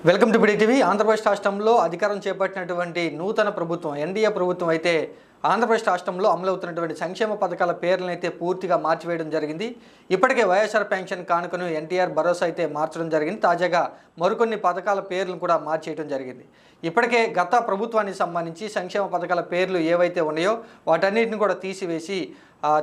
Welcome to PD TV. Andhra Pradesh రాష్ట్రంలో అధికారం చేపట్టినటువంటి నూతన ప్రభుత్వం ఎన్డీఏ ప్రభుత్వం అయితే ఆంధ్రప్రదేశ్ రాష్ట్రంలో అమలవుతున్నటువంటి సంక్షేమ పథకాల పేర్లను అయితే పూర్తిగా మార్చివేయడం జరిగింది. ఇప్పటికే వైఎస్ఆర్ పెన్షన్ కానుకను ఎన్టీఆర్ భరోసా అయితే మార్చడం జరిగింది. తాజాగా మరికొన్ని పథకాల పేర్లను కూడా మార్చేయడం జరిగింది. ఇప్పటికే గత ప్రభుత్వానికి సంబంధించి సంక్షేమ పథకాల పేర్లు ఏవైతే ఉన్నాయో వాటన్నిటిని కూడా తీసివేసి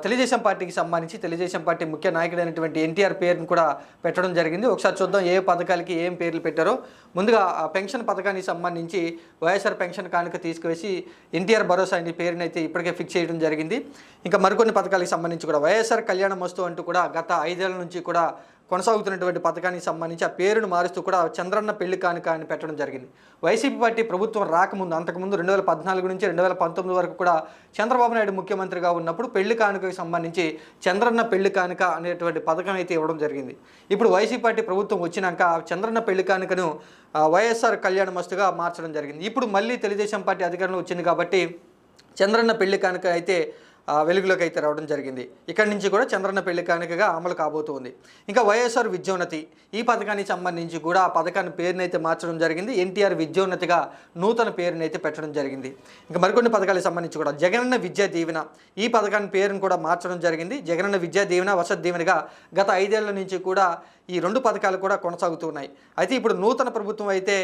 తెలుగుదేశం పార్టీకి సంబంధించి తెలుగుదేశం పార్టీ ముఖ్య నాయకుడైనటువంటి ఎన్టీఆర్ పేరును కూడా పెట్టడం జరిగింది. ఒకసారి చూద్దాం ఏ పథకాలకి ఏం పేర్లు పెట్టారో. ముందుగా పెన్షన్ పథకానికి సంబంధించి వైఎస్ఆర్ పెన్షన్ కానుక తీసుకువేసి ఎన్టీఆర్ భరోసా అనే పేరుని అయితే ఇప్పటికే ఫిక్స్ చేయడం జరిగింది. ఇంకా మరికొన్ని పథకాలకు సంబంధించి కూడా వైఎస్ఆర్ కళ్యాణం వస్తు అంటూ కూడా గత 5 ఏళ్ల నుంచి కూడా కొనసాగుతున్నటువంటి పథకానికి సంబంధించి ఆ పేరును మారుస్తూ కూడా చంద్రన్న పెళ్లి కానుక అని పెట్టడం జరిగింది. వైసీపీ పార్టీ ప్రభుత్వం రాకముందు అంతకుముందు 2014 నుంచి 2019 వరకు కూడా చంద్రబాబు నాయుడు ముఖ్యమంత్రిగా ఉన్నప్పుడు పెళ్లి కానుకకి సంబంధించి చంద్రన్న పెళ్లి కానుక అనేటువంటి పథకం అయితే ఇవ్వడం జరిగింది. ఇప్పుడు వైసీపీ పార్టీ ప్రభుత్వం వచ్చినాక చంద్రన్న పెళ్లి కానుకను వైఎస్ఆర్ కళ్యాణ మస్తుగా మార్చడం జరిగింది. ఇప్పుడు మళ్ళీ తెలుగుదేశం పార్టీ అధికారంలో వచ్చింది కాబట్టి చంద్రన్న పెళ్లి కానుక అయితే వెలుగులోకి అయితే రావడం జరిగింది. ఇక్కడి నుంచి కూడా చంద్రన్న పెళ్లి కానుకగా అమలు కాబోతుంది. ఇంకా వైఎస్ఆర్ విద్యోన్నతి ఈ పథకానికి సంబంధించి కూడా ఆ పథకాన్ని పేరునైతే మార్చడం జరిగింది. ఎన్టీఆర్ విద్యోన్నతిగా నూతన పేరునైతే పెట్టడం జరిగింది. ఇంకా మరికొన్ని పథకాలకు సంబంధించి కూడా జగనన్న విద్యా దీవెన ఈ పథకాన్ని పేరును కూడా మార్చడం జరిగింది. జగనన్న విద్యా దీవెన వసతి దీవెనగా గత 5 ఏళ్ల నుంచి కూడా ఈ 2 పథకాలు కూడా కొనసాగుతున్నాయి. అయితే ఇప్పుడు నూతన ప్రభుత్వం అయితే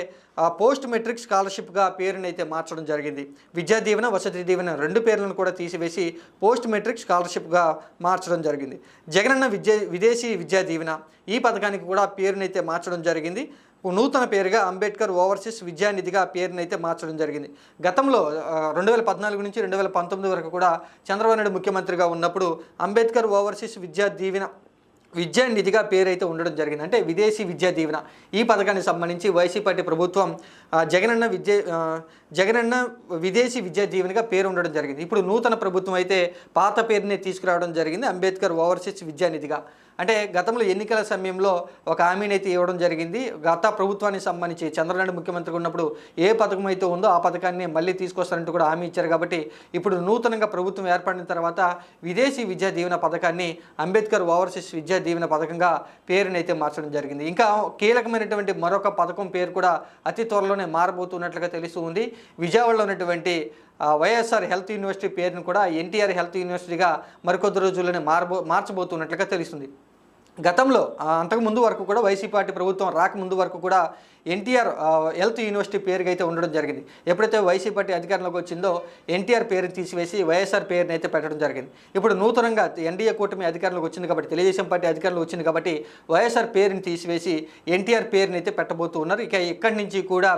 పోస్ట్ మెట్రిక్ స్కాలర్షిప్గా పేరునైతే మార్చడం జరిగింది. విద్యా దీవెన వసతి దీవెన 2 పేర్లను కూడా తీసివేసి పోస్ట్ మెట్రిక్ స్కాలర్షిప్గా మార్చడం జరిగింది. జగనన్న విదేశీ విద్యా దీవెన ఈ పథకానికి కూడా పేరునైతే మార్చడం జరిగింది. నూతన పేరుగా అంబేద్కర్ ఓవర్సీస్ విద్యానిధిగా పేరునైతే మార్చడం జరిగింది. గతంలో 2014 నుంచి 2019 వరకు కూడా చంద్రబాబు నాయుడు ముఖ్యమంత్రిగా ఉన్నప్పుడు అంబేద్కర్ ఓవర్సీస్ విద్యానిధిగా పేరైతే ఉండడం జరిగింది. అంటే విదేశీ విద్యా దీవెన ఈ పథకానికి సంబంధించి వైసీపీ పార్టీ ప్రభుత్వం జగనన్న విదేశీ విద్యా దీవెనగా పేరు ఉండడం జరిగింది. ఇప్పుడు నూతన ప్రభుత్వం అయితే పాత పేరుని తీసుకురావడం జరిగింది, అంబేద్కర్ ఓవర్సీస్ విద్యానిధిగా. అంటే గతంలో ఎన్నికల సమయంలో ఒక హామీని అయితే ఇవ్వడం జరిగింది. గత ప్రభుత్వానికి సంబంధించి చంద్రబాబు ముఖ్యమంత్రిగా ఉన్నప్పుడు ఏ పథకం అయితే ఉందో ఆ పథకాన్ని మళ్ళీ తీసుకొస్తారంటూ కూడా హామీ ఇచ్చారు. కాబట్టి ఇప్పుడు నూతనంగా ప్రభుత్వం ఏర్పడిన తర్వాత విదేశీ విద్యా దీవెన పథకాన్ని అంబేద్కర్ ఓవర్సీస్ విద్యా దీవెన పథకంగా పేరునైతే మార్చడం జరిగింది. ఇంకా కీలకమైనటువంటి మరొక పథకం పేరు కూడా అతి త్వరలోనే మారబోతున్నట్లుగా తెలుస్తూ ఉంది. విజయవాడలో ఉన్నటువంటి వైఎస్ఆర్ హెల్త్ యూనివర్సిటీ పేరును కూడా ఎన్టీఆర్ హెల్త్ యూనివర్సిటీగా మరికొద్ది రోజుల్లోనే మార్చబోతున్నట్లుగా తెలుస్తుంది. గతంలో అంతకుముందు వరకు కూడా వైసీపీ పార్టీ ప్రభుత్వం రాకముందు వరకు కూడా ఎన్టీఆర్ హెల్త్ యూనివర్సిటీ పేరుగా అయితే ఉండడం జరిగింది. ఎప్పుడైతే వైసీపీ పార్టీ అధికారంలోకి వచ్చిందో ఎన్టీఆర్ పేరుని తీసివేసి వైఎస్ఆర్ పేరుని అయితే పెట్టడం జరిగింది. ఇప్పుడు నూతనంగా ఎన్డీఏ కూటమి అధికారంలోకి వచ్చింది కాబట్టి తెలుగుదేశం పార్టీ అధికారంలో వచ్చింది కాబట్టి వైఎస్ఆర్ పేరుని తీసివేసి ఎన్టీఆర్ పేరుని అయితే పెట్టబోతూ ఉన్నారు. ఇక ఇక్కడి నుంచి కూడా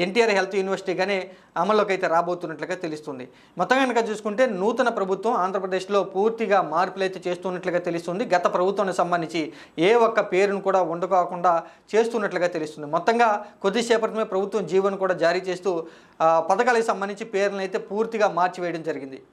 ఎన్టీఆర్ హెల్త్ యూనివర్సిటీగానే అమల్లోకి అయితే రాబోతున్నట్లుగా తెలుస్తుంది. మొత్తం కనుక చూసుకుంటే నూతన ప్రభుత్వం ఆంధ్రప్రదేశ్లో పూర్తిగా మార్పులు అయితే చేస్తున్నట్లుగా తెలుస్తుంది. గత ప్రభుత్వానికి సంబంధించి ఏ ఒక్క పేరును కూడా ఉండకోకుండా చేస్తున్నట్లుగా తెలుస్తుంది. మొత్తంగా కొద్దిసేపటిమే ప్రభుత్వం జీవోను కూడా జారీ చేస్తూ పథకాలకు సంబంధించి పేర్లను అయితే పూర్తిగా మార్చివేయడం జరిగింది.